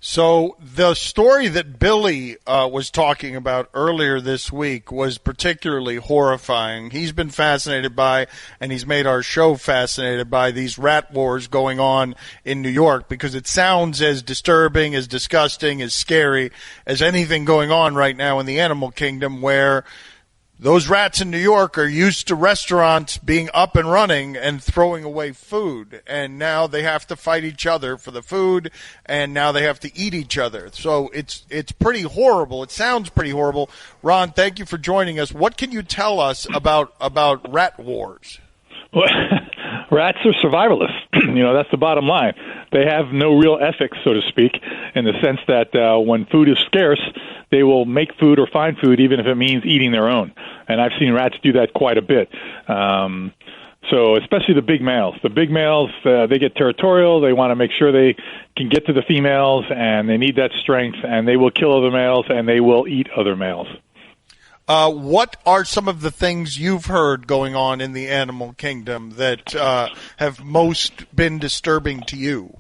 So the story that Billy was talking about earlier this week was particularly horrifying. He's been fascinated by, and he's made our show fascinated by, these rat wars going on in New York, because it sounds as disturbing, as disgusting, as scary as anything going on right now in the animal kingdom, where those rats in New York are used to restaurants being up and running and throwing away food, and now they have to fight each other for the food, and now they have to eat each other. So it's pretty horrible. It sounds pretty horrible. Ron, thank you for joining us. What can you tell us about rat wars? Well, rats are survivalists. That's the bottom line. They have no real ethics, so to speak, in the sense that when food is scarce, they will make food or find food, even if it means eating their own. And I've seen rats do that quite a bit. So especially the big males. The big males, they get territorial. They want to make sure they can get to the females, and they need that strength, and they will kill other males, and they will eat other males. What are some of the things you've heard going on in the animal kingdom that have most been disturbing to you?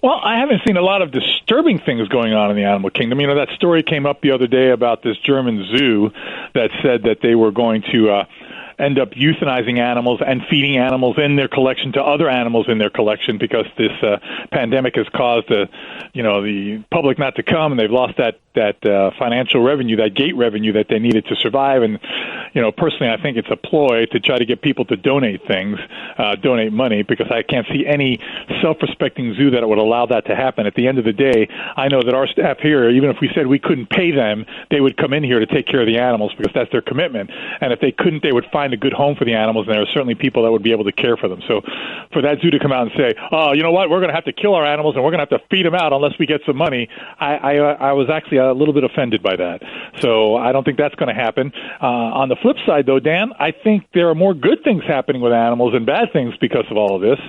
Well, I haven't seen a lot of disturbing things going on in the animal kingdom. That story came up the other day about this German zoo that said that they were going to end up euthanizing animals and feeding animals in their collection to other animals in their collection, because this pandemic has caused the public not to come, and they've lost that financial revenue, that gate revenue that they needed to survive. And personally, I think it's a ploy to try to get people to donate things, donate money, because I can't see any self-respecting zoo that would allow that to happen. At the end of the day, I know that our staff here, even if we said we couldn't pay them, they would come in here to take care of the animals, because that's their commitment. And if they couldn't, they would find a good home for the animals, and there are certainly people that would be able to care for them. So for that zoo to come out and say, oh, you know what, we're going to have to kill our animals and we're going to have to feed them out unless we get some money, I was actually a little bit offended by that. So I don't think that's going to happen. On the flip side, though, Dan, I think there are more good things happening with animals than bad things because of all of this,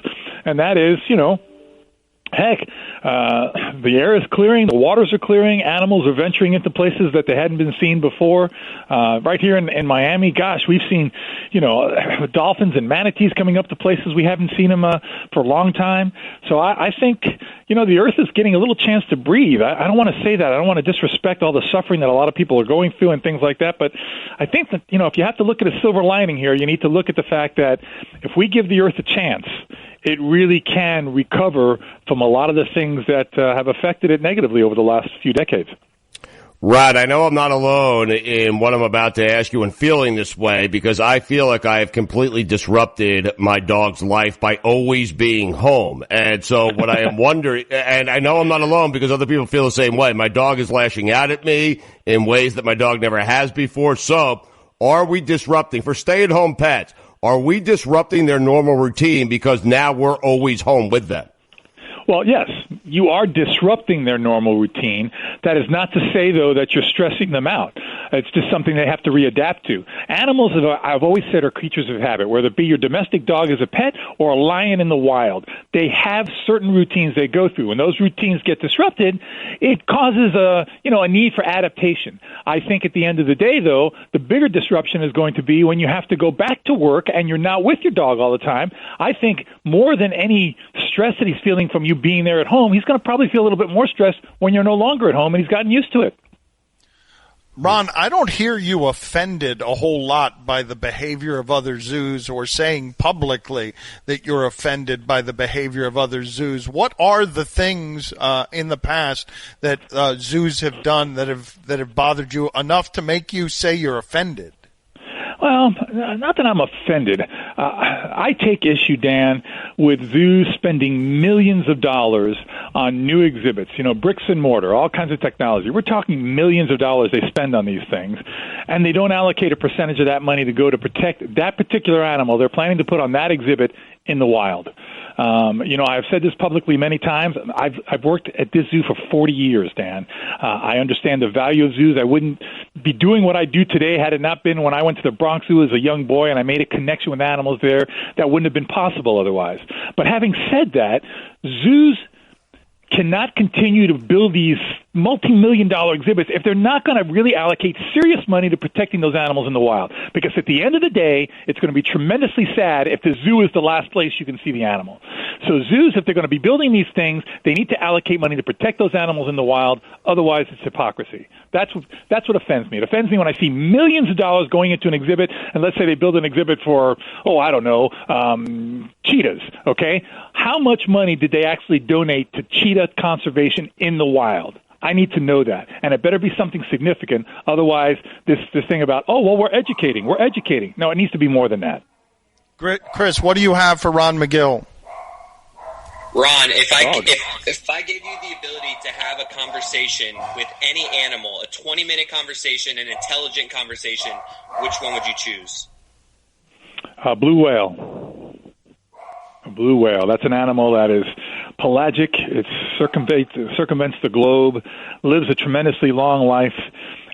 and that is, heck, the air is clearing, the waters are clearing, animals are venturing into places that they hadn't been seen before. Right here in Miami, gosh, we've seen, dolphins and manatees coming up to places we haven't seen them for a long time. So I think, the earth is getting a little chance to breathe. I don't want to say that. I don't want to disrespect all the suffering that a lot of people are going through and things like that. But I think that, if you have to look at a silver lining here, you need to look at the fact that if we give the earth a chance, it really can recover from a lot of the things that have affected it negatively over the last few decades. Rod, I know I'm not alone in what I'm about to ask you and feeling this way, because I feel like I have completely disrupted my dog's life by always being home. And so what I am wondering, and I know I'm not alone because other people feel the same way. My dog is lashing out at me in ways that my dog never has before. So are we disrupting, for stay-at-home pets, are we disrupting their normal routine because now we're always home with them? Well, yes, you are disrupting their normal routine. That is not to say, though, that you're stressing them out. It's just something they have to readapt to. Animals, I've always said, are creatures of habit, whether it be your domestic dog as a pet or a lion in the wild. They have certain routines they go through. When those routines get disrupted, it causes a need for adaptation. I think at the end of the day, though, the bigger disruption is going to be when you have to go back to work and you're not with your dog all the time. I think more than any stress that he's feeling from you being there at home, he's going to probably feel a little bit more stressed when you're no longer at home and he's gotten used to it. Ron, I don't hear you offended a whole lot by the behavior of other zoos or saying publicly that you're offended by the behavior of other zoos. What are the things in the past that zoos have done that have bothered you enough to make you say you're offended? Well, not that I'm offended. I take issue, Dan, with zoos spending millions of dollars on new exhibits, bricks and mortar, all kinds of technology. We're talking millions of dollars they spend on these things, and they don't allocate a percentage of that money to go to protect that particular animal they're planning to put on that exhibit in the wild. I've said this publicly many times. I've worked at this zoo for 40 years, Dan. I understand the value of zoos. I wouldn't be doing what I do today had it not been when I went to the Bronx Zoo as a young boy and I made a connection with animals there that wouldn't have been possible otherwise. But having said that, zoos cannot continue to build these multi-million-dollar exhibits if they're not going to really allocate serious money to protecting those animals in the wild. Because at the end of the day, it's going to be tremendously sad if the zoo is the last place you can see the animal. So zoos, if they're going to be building these things, they need to allocate money to protect those animals in the wild. Otherwise, it's hypocrisy. That's what offends me. It offends me when I see millions of dollars going into an exhibit, and let's say they build an exhibit for, cheetahs, okay? How much money did they actually donate to cheetah conservation in the wild? I need to know that, and it better be something significant. Otherwise, this thing about, we're educating. No, it needs to be more than that. Chris, what do you have for Ron Magill? Ron, if I gave you the ability to have a conversation with any animal, a 20-minute conversation, an intelligent conversation, which one would you choose? Blue whale. A blue whale. That's an animal that is pelagic. It circumvents the globe, lives a tremendously long life,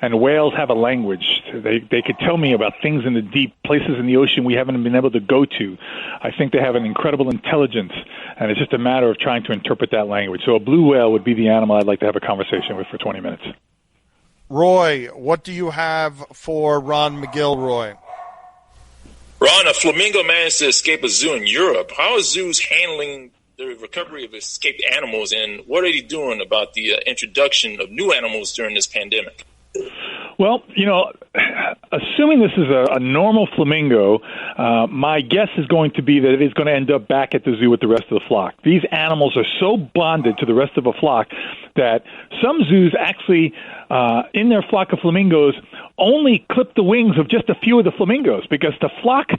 and whales have a language. They could tell me about things in the deep places in the ocean we haven't been able to go to. I think they have an incredible intelligence, and it's just a matter of trying to interpret that language. So a blue whale would be the animal I'd like to have a conversation with for 20 minutes. Roy, what do you have for Ron Magill, Roy? Ron, a flamingo managed to escape a zoo in Europe. How are zoos handling the recovery of escaped animals, and what are they doing about the introduction of new animals during this pandemic? Well, assuming this is a normal flamingo, my guess is going to be that it is going to end up back at the zoo with the rest of the flock. These animals are so bonded to the rest of a flock that some zoos actually, in their flock of flamingos, only clip the wings of just a few of the flamingos because the flock,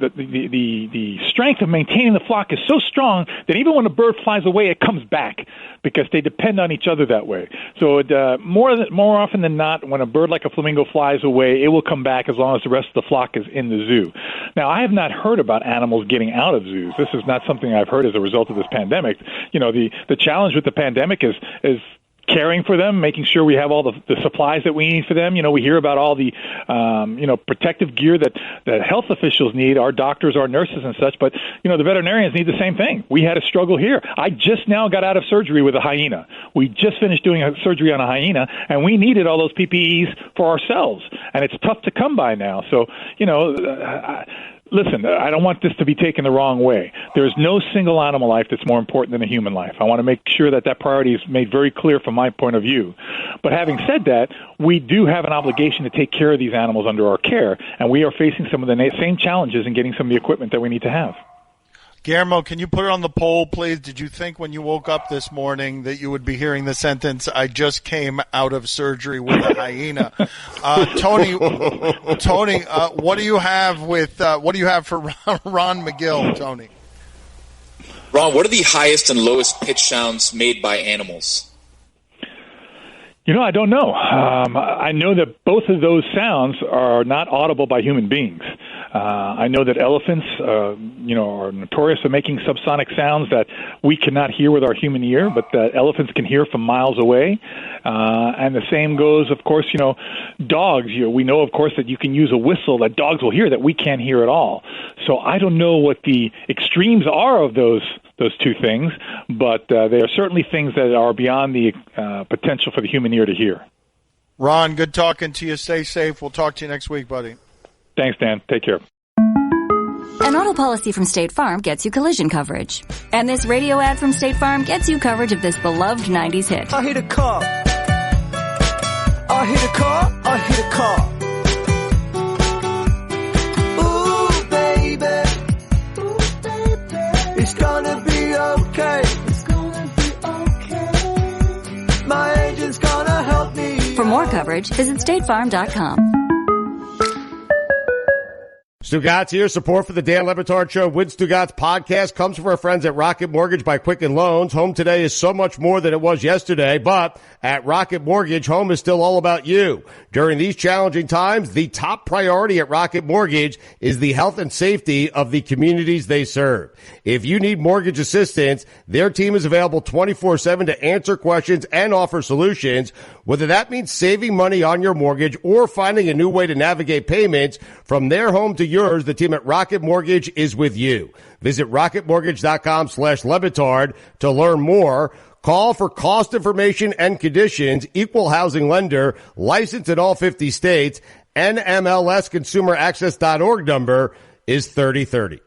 the strength of maintaining the flock is so strong that even when a bird flies away, it comes back because they depend on each other that way. So more often than not, when a bird like a flamingo flies away, it will come back as long as the rest of the flock is in the zoo. Now, I have not heard about animals getting out of zoos. This is not something I've heard as a result of this pandemic. The challenge with the pandemic is caring for them, making sure we have all the supplies that we need for them. We hear about all the, protective gear that health officials need, our doctors, our nurses and such, but, the veterinarians need the same thing. We had a struggle here. I just now got out of surgery with a hyena. We just finished doing a surgery on a hyena, and we needed all those PPEs for ourselves, and it's tough to come by now. So, listen, I don't want this to be taken the wrong way. There's no single animal life that's more important than a human life. I want to make sure that priority is made very clear from my point of view. But having said that, we do have an obligation to take care of these animals under our care, and we are facing some of the same challenges in getting some of the equipment that we need to have. Guillermo, can you put it on the poll, please? Did you think when you woke up this morning that you would be hearing the sentence, "I just came out of surgery with a hyena"? Tony, what do you have for Ron Magill, Tony? Ron, what are the highest and lowest pitch sounds made by animals? I don't know. I know that both of those sounds are not audible by human beings. I know that elephants, are notorious for making subsonic sounds that we cannot hear with our human ear, but that elephants can hear from miles away. And the same goes, of course, dogs. We know, of course, that you can use a whistle that dogs will hear that we can't hear at all. So I don't know what the extremes are of those two things, but they are certainly things that are beyond the potential for the human ear to hear. Ron, good talking to you. Stay safe. We'll talk to you next week, buddy. Thanks, Dan. Take care. An auto policy from State Farm gets you collision coverage. And this radio ad from State Farm gets you coverage of this beloved 90s hit. I hit a car. I hit a car. I hit a car. Ooh, baby. Ooh, baby. It's gonna be okay. It's gonna be okay. My agent's gonna help me. For more coverage, visit statefarm.com. Stugotz here. Support for the Dan Le Batard Show with Stugotz podcast comes from our friends at Rocket Mortgage by Quicken Loans. Home today is so much more than it was yesterday, but at Rocket Mortgage, home is still all about you. During these challenging times, the top priority at Rocket Mortgage is the health and safety of the communities they serve. If you need mortgage assistance, their team is available 24/7 to answer questions and offer solutions, whether that means saving money on your mortgage or finding a new way to navigate payments from their home to yours. The team at Rocket Mortgage is with you. Visit rocketmortgage.com/LeBatard to learn more. Call for cost information and conditions. Equal housing lender. Licensed in all 50 states. NMLSconsumeraccess.org number is 3030.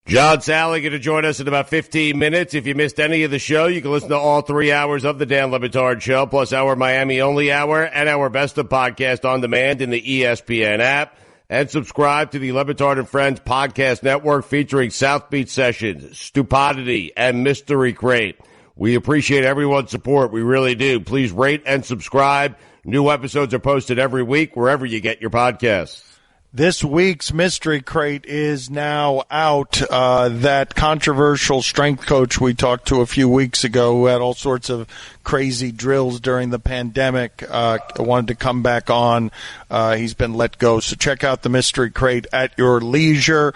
John Salley going to join us in about 15 minutes. If you missed any of the show, you can listen to all 3 hours of the Dan Le Batard Show, plus our Miami-only hour and our Best of Podcast on demand in the ESPN app. And subscribe to the Le Batard and Friends Podcast Network featuring South Beach Sessions, Stupidity, and Mystery Crate. We appreciate everyone's support. We really do. Please rate and subscribe. New episodes are posted every week wherever you get your podcasts. This week's Mystery Crate is now out. That controversial strength coach we talked to a few weeks ago who had all sorts of crazy drills during the pandemic wanted to come back on. He's been let go. So check out the Mystery Crate at your leisure.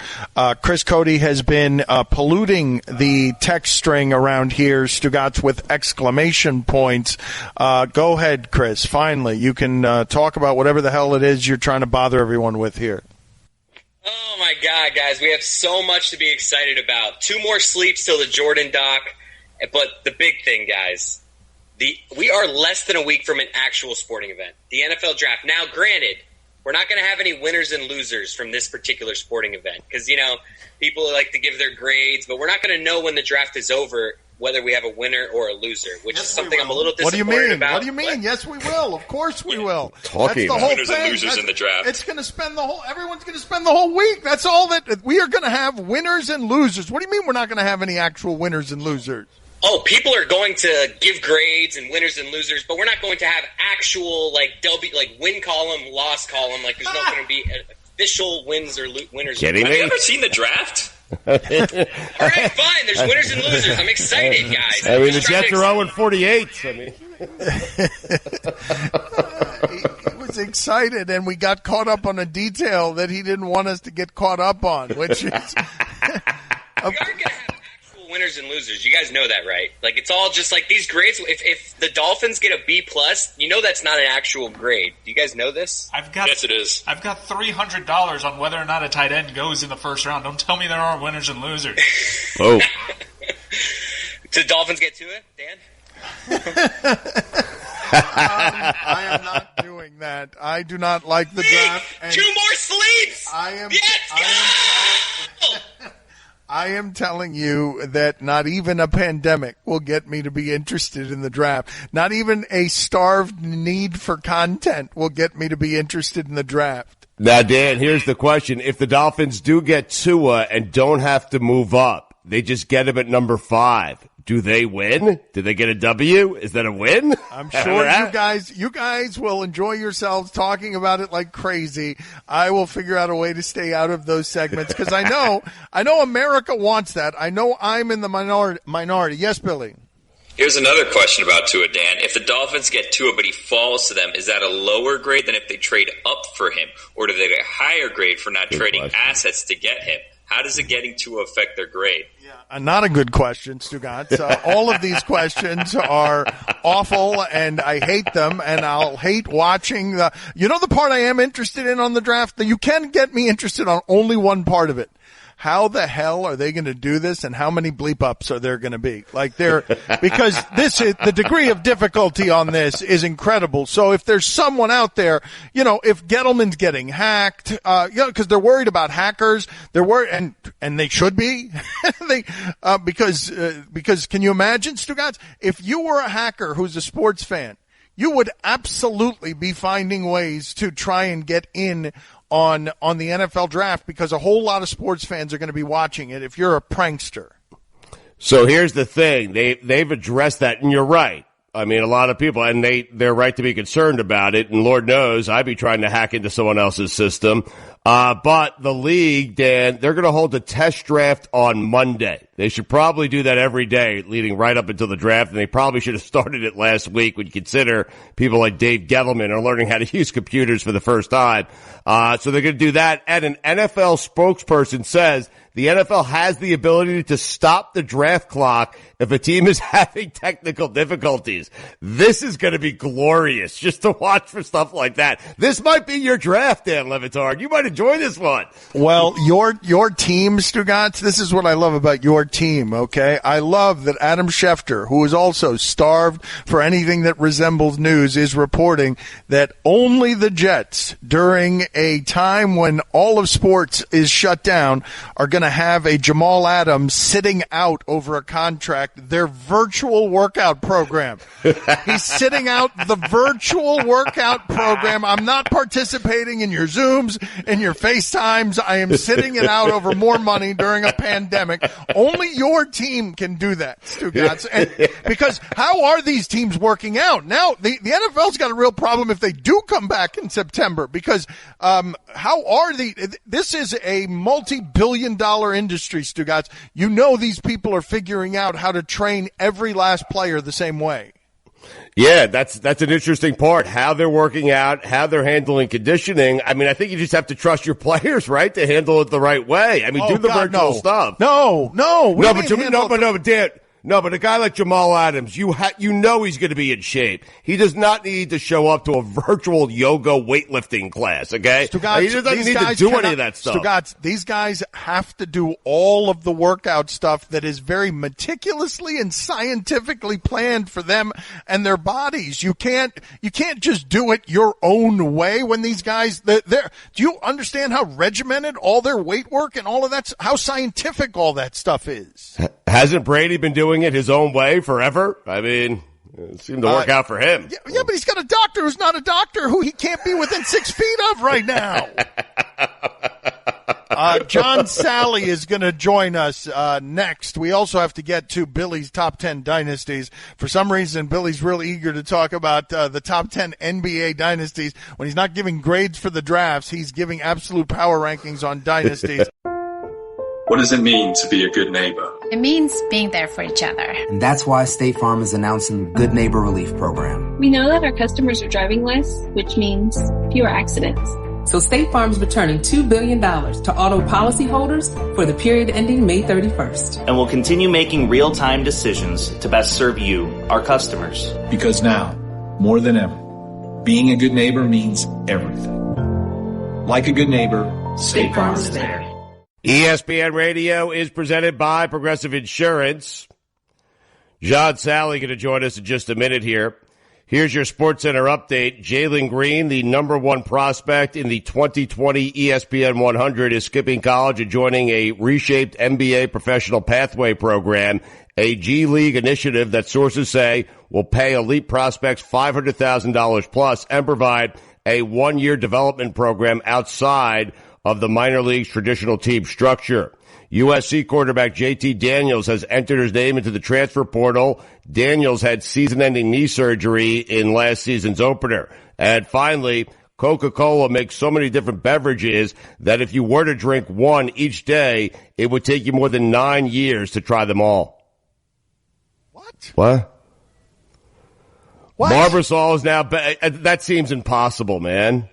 Chris Cody has been polluting the text string around here, Stugotz, with exclamation points. Go ahead, Chris. Finally, you can talk about whatever the hell it is you're trying to bother everyone with here. Oh, my God, guys. We have so much to be excited about. 2 more sleeps till the Jordan doc. But the big thing, guys, we are less than a week from an actual sporting event, the NFL draft. Now, granted, we're not going to have any winners and losers from this particular sporting event because, people like to give their grades, but we're not going to know when the draft is over whether we have a winner or a loser, which is something I'm a little disappointed about. What do you mean? Yes, we will. Of course we will. Talking about winners and losers in the draft. It's going to spend everyone's going to spend the whole week. That's all that we are going to have, winners and losers. What do you mean we're not going to have any actual winners and losers? Oh, people are going to give grades and winners and losers, but we're not going to have actual win column, loss column. Like there's not going to be official wins or winners. Have you ever seen the draft? All right, fine. There's winners and losers. I'm excited, guys. I mean, the Jets are 0-48. I mean, he was excited, and we got caught up on a detail that he didn't want us to get caught up on, which is. We aren't going to have actual winners and losers. You guys know that, right? Like, it's all just like these grades. If the Dolphins get a B+, that's not an actual grade. Do you guys know this? Yes, it is. I've got $300 on whether or not a tight end goes in the first round. Don't tell me there are winners and losers. Oh. Did the Dolphins get to it, Dan? I am not doing that. I do not like the draft. And 2 more sleeps! I am telling you that not even a pandemic will get me to be interested in the draft. Not even a starved need for content will get me to be interested in the draft. Now, Dan, here's the question. If the Dolphins do get Tua and don't have to move up, they just get him at number 5. Do they win? Do they get a W? Is that a win? I'm sure you guys will enjoy yourselves talking about it like crazy. I will figure out a way to stay out of those segments because I know America wants that. I know I'm in the minority. Yes, Billy. Here's another question about Tua, Dan. If the Dolphins get Tua but he falls to them, is that a lower grade than if they trade up for him? Or do they get a higher grade for not trading assets to get him? How does it getting Tua affect their grade? Not a good question, Stugotz. All of these questions are awful, and I hate them, and I'll hate watching the part I am interested in on the draft? You can get me interested on only one part of it. How the hell are they going to do this, and how many bleep ups are there going to be? Because the degree of difficulty on this is incredible. So if there's someone out there, if Gettleman's getting hacked, because they're worried about hackers, they're worried, and they should be, because can you imagine, Stugotz, if you were a hacker who's a sports fan, you would absolutely be finding ways to try and get in on the NFL draft because a whole lot of sports fans are going to be watching it if you're a prankster. So here's the thing. They've addressed that, and you're right. I mean, a lot of people, and they're right to be concerned about it, and Lord knows I'd be trying to hack into someone else's system. But the league, Dan, they're going to hold a test draft on Monday. They should probably do that every day leading right up until the draft, and they probably should have started it last week when you consider people like Dave Gettleman are learning how to use computers for the first time. So they're going to do that, and an NFL spokesperson says the NFL has the ability to stop the draft clock if a team is having technical difficulties. This is going to be glorious just to watch for stuff like that. This might be your draft, Dan Le Batard. You might enjoy this one. Well, your team, Stugotz, this is what I love about your team, okay? I love that Adam Schefter, who is also starved for anything that resembles news, is reporting that only the Jets, during a time when all of sports is shut down, are going to have a Jamal Adams sitting out over a contract, their virtual workout program. He's sitting out the virtual workout program. I'm not participating in your Zooms, in your FaceTimes. I am sitting it out over more money during a pandemic. Only your team can do that, Stugotz. And because how are these teams working out? Now, the NFL's got a real problem if they do come back in September, because this is a multi-billion-dollar industry, Stugotz. You know these people are figuring out how to train every last player the same way. Yeah, that's an interesting part, how they're working out, how they're handling conditioning. I mean, I think you just have to trust your players, right, to handle it the right way. I mean, do the virtual stuff. No, but a guy like Jamal Adams, you know he's going to be in shape. He does not need to show up to a virtual yoga weightlifting class, okay? Stugotz, he doesn't need to do any of that stuff. Stugotz, these guys have to do all of the workout stuff that is very meticulously and scientifically planned for them and their bodies. You can't just do it your own way when these guys, do you understand how regimented all their weight work and all of that, how scientific all that stuff is? Hasn't Brady been doing it his own way forever? I mean, it seemed to work out for him. Yeah, but he's got a doctor who's not a doctor who he can't be within 6 feet of right now. John Salley is going to join us next. We also have to get to Billy's top 10 dynasties. For some reason, Billy's real eager to talk about the top 10 NBA dynasties. When he's not giving grades for the drafts, he's giving absolute power rankings on dynasties. What does it mean to be a good neighbor? It means being there for each other. And that's why State Farm is announcing the Good Neighbor Relief Program. We know that our customers are driving less, which means fewer accidents. So State Farm is returning $2 billion to auto policyholders for the period ending May 31st. And will continue making real-time decisions to best serve you, our customers. Because now, more than ever, being a good neighbor means everything. Like a good neighbor, State Farm is there. ESPN Radio is presented by Progressive Insurance. John Salley going to join us in just a minute here. Here's your SportsCenter update. Jalen Green, the number one prospect in the 2020 ESPN 100, is skipping college and joining a reshaped NBA professional pathway program, a G League initiative that sources say will pay elite prospects $500,000 plus and provide a one-year development program outside of the minor league's traditional team structure. USC quarterback JT Daniels has entered his name into the transfer portal. Daniels had season-ending knee surgery in last season's opener. And finally, Coca-Cola makes so many different beverages that if you were to drink one each day, it would take you more than 9 years to try them all. What? Barbasol is now that seems impossible, man.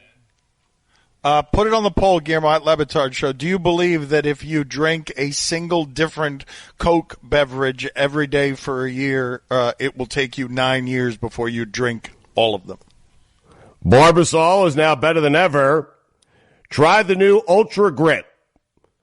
Put it on the poll, Guillermo at Le Batard Show. Do you believe that if you drink a single different Coke beverage every day for a year, it will take you 9 years before you drink all of them? Barbasol is now better than ever. Try the new Ultra Grit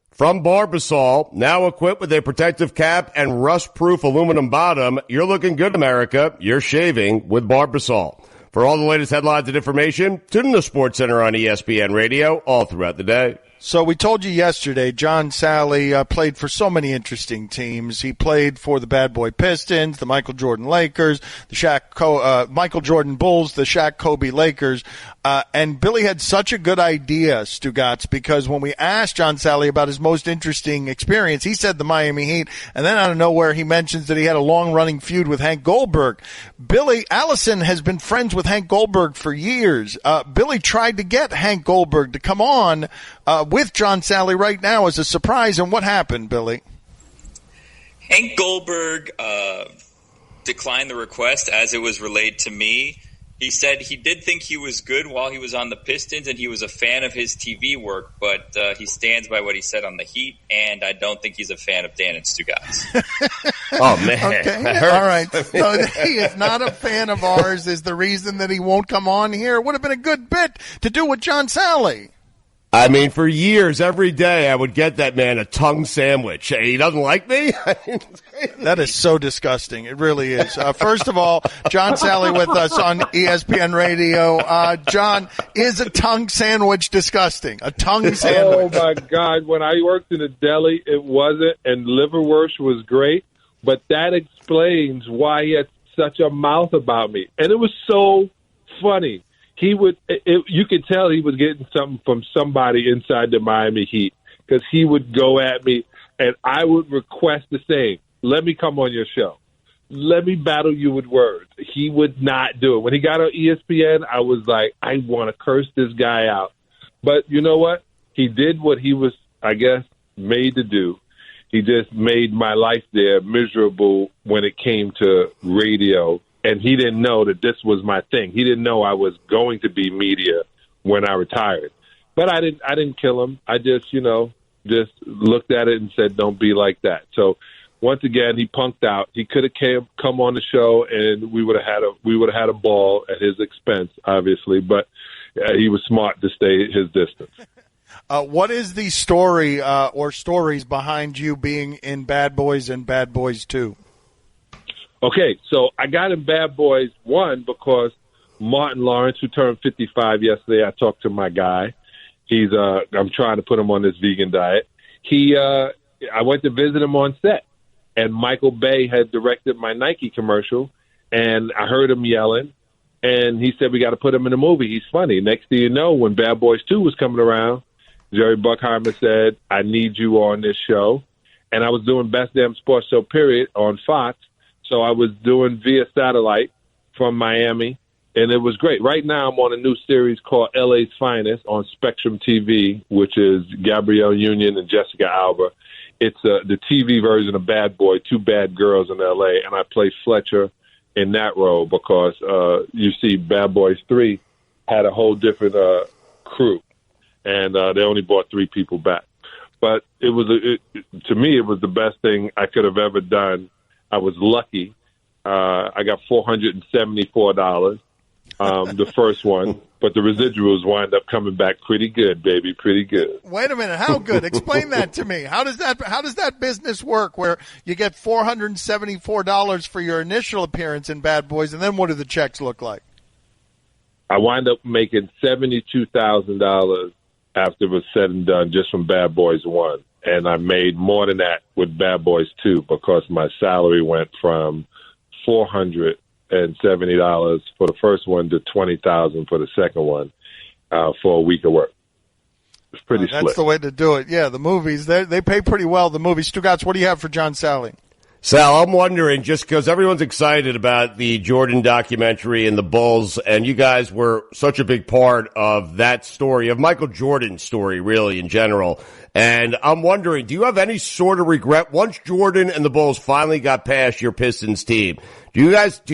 from Barbasol, now equipped with a protective cap and rust-proof aluminum bottom. You're looking good, America. You're shaving with Barbasol. For all the latest headlines and information, tune in to SportsCenter on ESPN Radio all throughout the day. So we told you yesterday, John Salley played for so many interesting teams. He played for the Bad Boy Pistons, the Michael Jordan Lakers, the Michael Jordan Bulls, the Shaq Kobe Lakers. And Billy had such a good idea, Stugotz, because when we asked John Salley about his most interesting experience, he said the Miami Heat, and then out of nowhere he mentions that he had a long-running feud with Hank Goldberg. Billy Allison has been friends with Hank Goldberg for years. Billy tried to get Hank Goldberg to come on with John Salley right now as a surprise, and what happened, Billy? Hank Goldberg declined the request as it was relayed to me. He said he did think he was good while he was on the Pistons, and he was a fan of his TV work, but he stands by what he said on the Heat, and I don't think he's a fan of Dan and Stugotz. Oh, man. Okay, all right. So he is not a fan of ours is the reason that he won't come on here. It would have been a good bit to do with John Salley. I mean, for years, every day, I would get that man a tongue sandwich. He doesn't like me? That is so disgusting. It really is. First of all, John Salley with us on ESPN Radio. John, is a tongue sandwich disgusting? A tongue sandwich. Oh, my God. When I worked in a deli, it wasn't, and liverwurst was great, but that explains why he had such a mouth about me. And it was so funny. You could tell he was getting something from somebody inside the Miami Heat, because he would go at me and I would request the same. Let me come on your show. Let me battle you with words. He would not do it. When he got on ESPN, I was like, I want to curse this guy out. But you know what? He did what he was, I guess, made to do. He just made my life there miserable when it came to radio. And he didn't know that this was my thing. He didn't know I was going to be media when I retired. But I didn't kill him. I just looked at it and said, don't be like that. So once again, he punked out. He could have come on the show, and we would have had a ball at his expense, obviously. But he was smart to stay his distance. What is the story or stories behind you being in Bad Boys and Bad Boys 2? Okay, so I got in Bad Boys 1 because Martin Lawrence, who turned 55 yesterday, I talked to my guy. I'm trying to put him on this vegan diet. I went to visit him on set, and Michael Bay had directed my Nike commercial, and I heard him yelling, and he said, we got to put him in a movie. He's funny. Next thing you know, when Bad Boys 2 was coming around, Jerry Bruckheimer said, I need you on this show. And I was doing Best Damn Sports Show, period, on Fox. So I was doing via satellite from Miami, and it was great. Right now I'm on a new series called LA's Finest on Spectrum TV, which is Gabrielle Union and Jessica Alba. It's the TV version of Bad Boy, two bad girls in L.A., and I play Fletcher in that role because you see Bad Boys 3 had a whole different crew, and they only brought 3 people back. But to me, it was the best thing I could have ever done. I was lucky. I got $474, the first one, but the residuals wind up coming back pretty good, baby, pretty good. Wait a minute, how good? Explain that to me. How does that business work where you get $474 for your initial appearance in Bad Boys, and then what do the checks look like? I wind up making $72,000 after it was said and done just from Bad Boys 1. And I made more than that with Bad Boys 2 because my salary went from $470 for the first one to $20,000 for the second one for a week of work. It's pretty slick. That's the way to do it. Yeah, the movies, they pay pretty well, the movies. Stugotz, what do you have for John Salley? Sal, I'm wondering, just because everyone's excited about the Jordan documentary and the Bulls, and you guys were such a big part of that story, of Michael Jordan's story, really, in general. And I'm wondering, do you have any sort of regret once Jordan and the Bulls finally got past your Pistons team? Do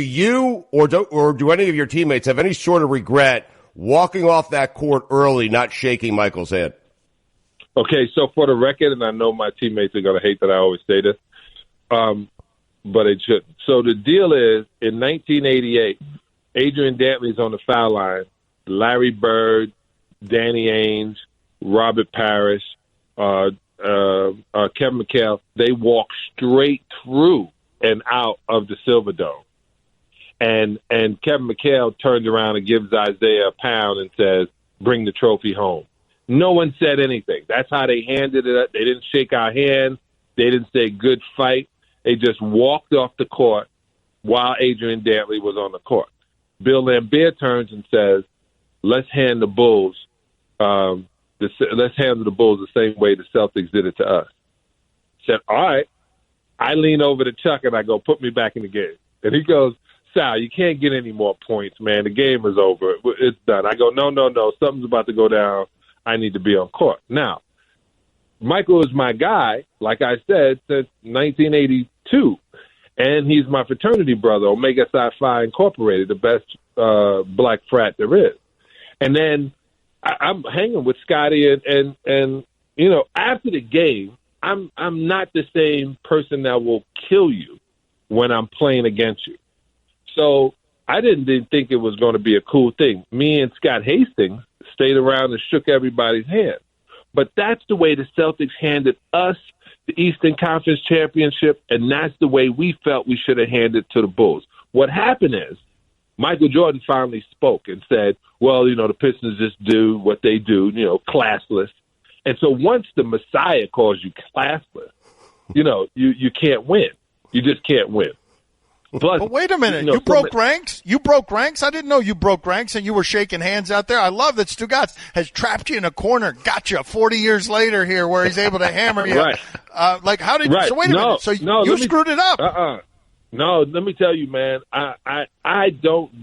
you or do any of your teammates have any sort of regret walking off that court early, not shaking Michael's hand? Okay, so for the record, and I know my teammates are going to hate that I always say this, but it shouldn't. So the deal is, in 1988, Adrian Dantley's on the foul line. Larry Bird, Danny Ainge, Robert Parrish, Kevin McHale, they walk straight through and out of the Silverdome. And Kevin McHale turns around and gives Isaiah a pound and says, bring the trophy home. No one said anything. That's how they handed it up. They didn't shake our hand. They didn't say good fight. They just walked off the court while Adrian Dantley was on the court. Bill Laimbeer turns and says, let's hand the Bulls let's handle the Bulls the same way the Celtics did it to us. Said, all right. I lean over to Chuck and I go, put me back in the game. And he goes, Sal, you can't get any more points, man. The game is over. It's done. I go, no. Something's about to go down. I need to be on court. Now, Michael is my guy, like I said, since 1982. And he's my fraternity brother, Omega Psi Phi Incorporated, the best black frat there is. And then I'm hanging with Scotty, and you know, after the game, I'm not the same person that will kill you when I'm playing against you. So I didn't think it was going to be a cool thing. Me and Scott Hastings stayed around and shook everybody's hand. But that's the way the Celtics handed us the Eastern Conference Championship, and that's the way we felt we should have handed it to the Bulls. What happened is Michael Jordan finally spoke and said, well, you know, the Pistons just do what they do, you know, classless. And so once the Messiah calls you classless, you know, you can't win. You just can't win. But wait a minute, you broke ranks? You broke ranks? I didn't know you broke ranks and you were shaking hands out there. I love that Stugotz has trapped you in a corner, got you 40 years later here where he's able to hammer you. Right. Like, how did so wait a minute. So you screwed it up. No, let me tell you, man, I don't,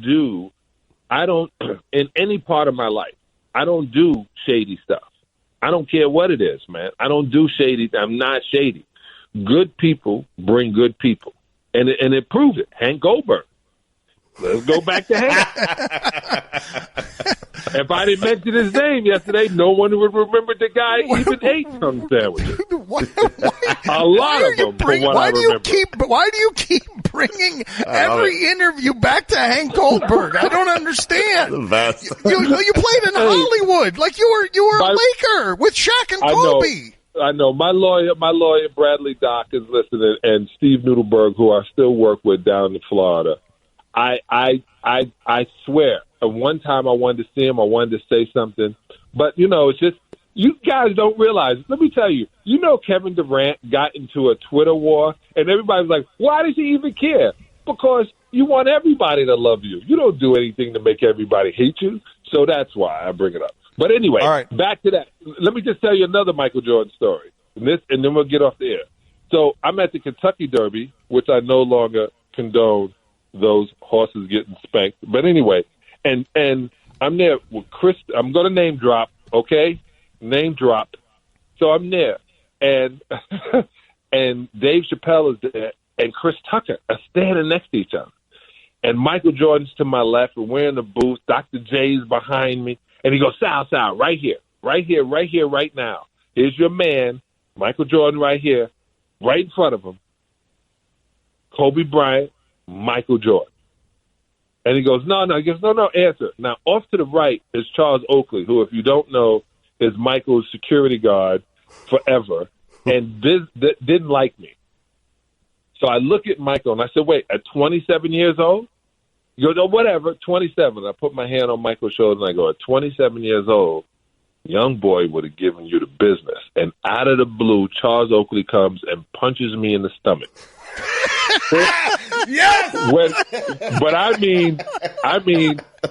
in any part of my life, I don't do shady stuff. I don't care what it is, man. I don't do shady. I'm not shady. Good people bring good people. And it proved it. Hank Goldberg. Let's go back to Hank. If I didn't mention his name yesterday, no one would remember the guy even ate some sandwiches. A lot of them, from what I remember. Why do you keep bringing every interview back to Hank Goldberg? I don't understand. The best. You played in Hollywood like you were a Laker with Shaq and Kobe. I know. My lawyer, Bradley Dock, is listening, and Steve Noodleberg, who I still work with down in Florida. I swear, at one time I wanted to see him. I wanted to say something. But, you know, it's just, you guys don't realize. Let me tell you, you know Kevin Durant got into a Twitter war, and everybody was like, why does he even care? Because you want everybody to love you. You don't do anything to make everybody hate you. So that's why I bring it up. But anyway, back to that. Let me just tell you another Michael Jordan story, and then we'll get off the air. So I'm at the Kentucky Derby, which I no longer condone those horses getting spanked. But anyway, and I'm there with Chris. I'm going to name drop, okay? Name drop. So I'm there, and and Dave Chappelle is there, and Chris Tucker are standing next to each other. And Michael Jordan's to my left, and we're in the booth. Dr. J's behind me. And he goes, Sal, right here, right now. Here's your man, Michael Jordan, right here, right in front of him. Kobe Bryant, Michael Jordan. And he goes, no. He goes, no, answer. Now, off to the right is Charles Oakley, who, if you don't know, is Michael's security guard forever, and didn't like me. So I look at Michael, and I said, wait, at 27 years old? He goes, oh, whatever, 27. I put my hand on Michael's shoulder, and I go, at 27 years old, young boy would have given you the business. And out of the blue, Charles Oakley comes and punches me in the stomach. Yes! But I mean,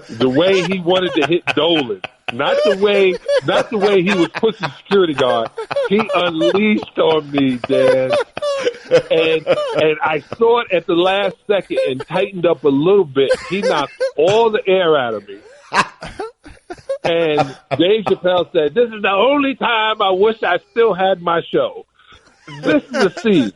the way he wanted to hit Dolan, not the way he was pushing security guard. He unleashed on me, Dan. And I saw it at the last second and tightened up a little bit. He knocked all the air out of me. And Dave Chappelle said, this is the only time I wish I still had my show. This is the scene.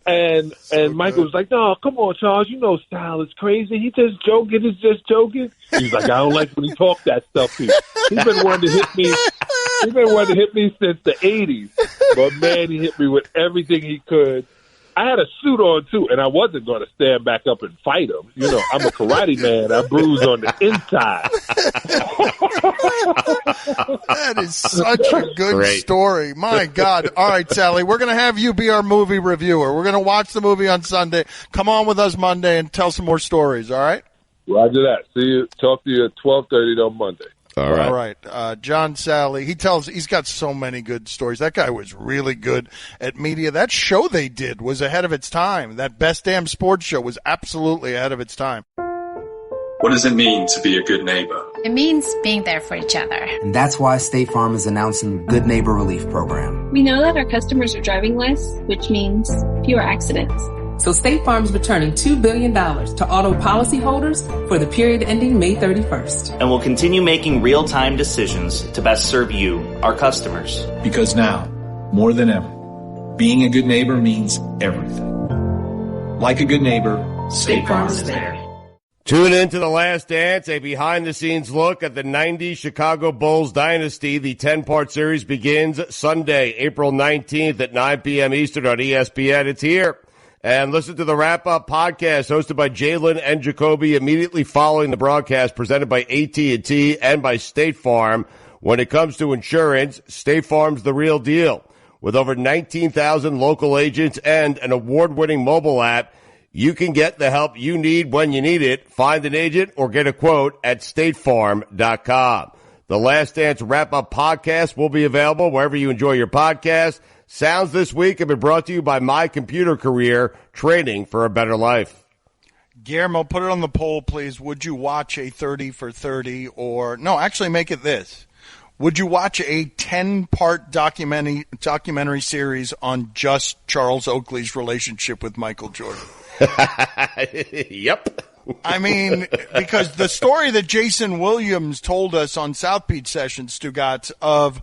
And Michael was like, no, come on, Charles. You know style is crazy. He's just joking. He's like, I don't like when he talks that stuff to you. He's been wanting to hit me. He's been wanting to hit me since the 80s. But, man, he hit me with everything he could. I had a suit on, too, and I wasn't going to stand back up and fight him. You know, I'm a karate man. I bruise on the inside. That is such a good story. My God. All right, Salley, we're going to have you be our movie reviewer. We're going to watch the movie on Sunday. Come on with us Monday and tell some more stories, all right? Roger that. See you. Talk to you at 12:30 on Monday. All right. All right. John Salley, he's got so many good stories. That guy was really good at media. That show they did was ahead of its time. That Best Damn Sports Show was absolutely ahead of its time. What does it mean to be a good neighbor? It means being there for each other. And that's why State Farm is announcing the Good Neighbor Relief Program. We know that our customers are driving less, which means fewer accidents. So State Farm is returning $2 billion to auto policyholders for the period ending May 31st. And will continue making real-time decisions to best serve you, our customers. Because now, more than ever, being a good neighbor means everything. Like a good neighbor, State Farm is there. Tune in to The Last Dance, a behind-the-scenes look at the 90s Chicago Bulls dynasty. The 10-part series begins Sunday, April 19th at 9 p.m. Eastern on ESPN. It's here. And listen to the wrap-up podcast hosted by Jalen and Jacoby immediately following the broadcast, presented by AT&T and by State Farm. When it comes to insurance, State Farm's the real deal. With over 19,000 local agents and an award-winning mobile app, you can get the help you need when you need it. Find an agent or get a quote at statefarm.com. The Last Dance Wrap-Up podcast will be available wherever you enjoy your podcast. Sounds this week have been brought to you by My Computer Career, training for a better life. Guillermo, put it on the poll, please. Would you watch a 30 for 30 or – no, actually make it this. Would you watch a 10-part documentary series on just Charles Oakley's relationship with Michael Jordan? Yep. I mean, because the story that Jason Williams told us on South Beach Sessions, Stugotz, of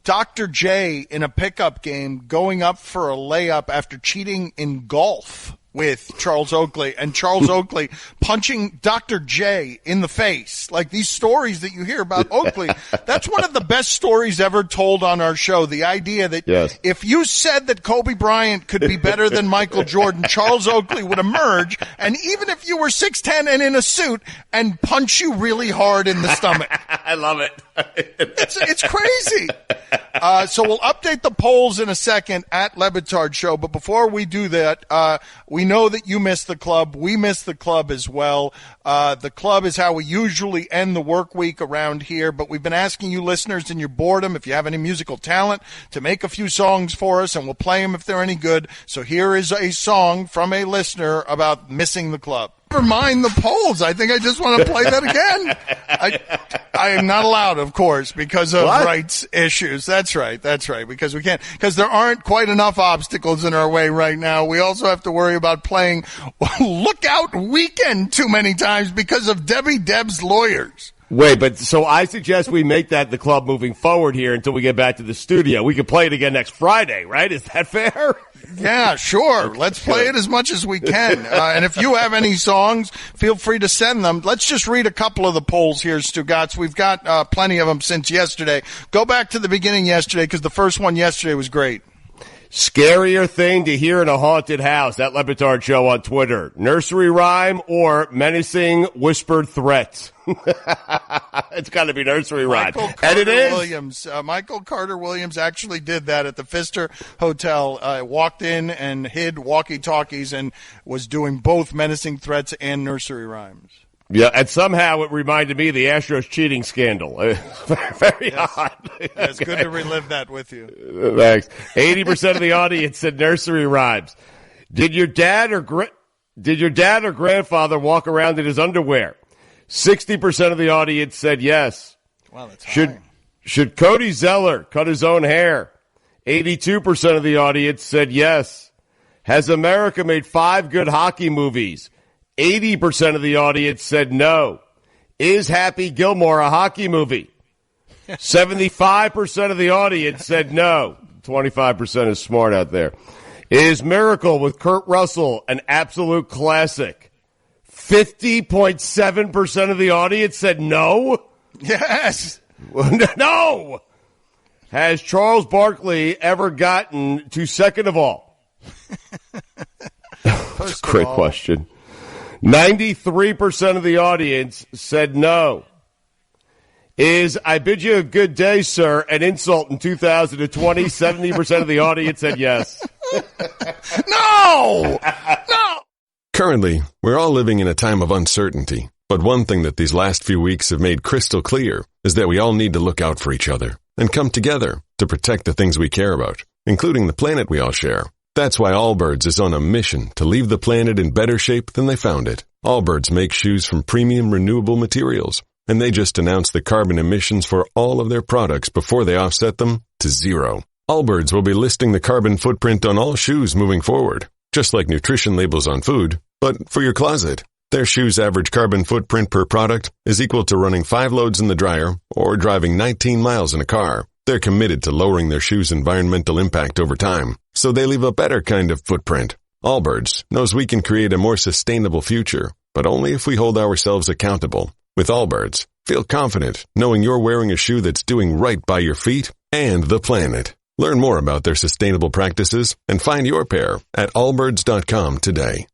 Dr. J in a pickup game going up for a layup after cheating in golf with Charles Oakley, and Charles Oakley punching Dr. J in the face. Like these stories that you hear about Oakley, that's one of the best stories ever told on our show. The idea that if you said that Kobe Bryant could be better than Michael Jordan, Charles Oakley would emerge, and even if you were 6'10" and in a suit, and punch you really hard in the stomach. I love it. It's crazy. So we'll update the polls in a second at Le Batard Show. But before we do that, we know that you miss the club. We miss the club as well. The club is how we usually end the work week around here. But we've been asking you listeners in your boredom, if you have any musical talent, to make a few songs for us, and we'll play them if they're any good. So here is a song from a listener about missing the club. Never mind the polls. I think I just want to play that again. I am not allowed, of course, because of rights issues. That's right. Because we can't, because there aren't quite enough obstacles in our way right now. We also have to worry about playing Lookout Weekend too many times because of Debbie Deb's lawyers. Wait, but so I suggest we make that the club moving forward here until we get back to the studio. We can play it again next Friday, right? Is that fair? Yeah, sure. Okay, let's play it as much as we can. And if you have any songs, feel free to send them. Let's just read a couple of the polls here, Stugotz. We've got plenty of them since yesterday. Go back to the beginning yesterday because the first one yesterday was great. Scarier thing to hear in a haunted house, that Le Batard Show on Twitter. Nursery rhyme or menacing whispered threats? It's got to be nursery rhyme. And it is. Michael Carter Williams actually did that at the Pfister Hotel. Walked in and hid walkie-talkies and was doing both menacing threats and nursery rhymes. Yeah, and somehow it reminded me of the Astros cheating scandal. Very odd. It's good to relive that with you. Thanks. 80% of the audience said nursery rhymes. Did your dad or grandfather walk around in his underwear? 60% of the audience said yes. Wow, that's high. Should Cody Zeller cut his own hair? 82% of the audience said yes. Has America made 5 good hockey movies? 80% of the audience said no. Is Happy Gilmore a hockey movie? 75% of the audience said no. 25% is smart out there. Is Miracle with Kurt Russell an absolute classic? 50.7% of the audience said no. Yes. No. Has Charles Barkley ever gotten to second of all? That's a great question. 93% of the audience said no. Is I bid you a good day, sir, an insult in 2020? 70% of the audience said yes. No! Currently, we're all living in a time of uncertainty. But one thing that these last few weeks have made crystal clear is that we all need to look out for each other and come together to protect the things we care about, including the planet we all share. That's why Allbirds is on a mission to leave the planet in better shape than they found it. Allbirds make shoes from premium renewable materials, and they just announced the carbon emissions for all of their products before they offset them to 0. Allbirds will be listing the carbon footprint on all shoes moving forward, just like nutrition labels on food, but for your closet. Their shoes' average carbon footprint per product is equal to running 5 loads in the dryer or driving 19 miles in a car. They're committed to lowering their shoes' environmental impact over time, so they leave a better kind of footprint. Allbirds knows we can create a more sustainable future, but only if we hold ourselves accountable. With Allbirds, feel confident knowing you're wearing a shoe that's doing right by your feet and the planet. Learn more about their sustainable practices and find your pair at allbirds.com today.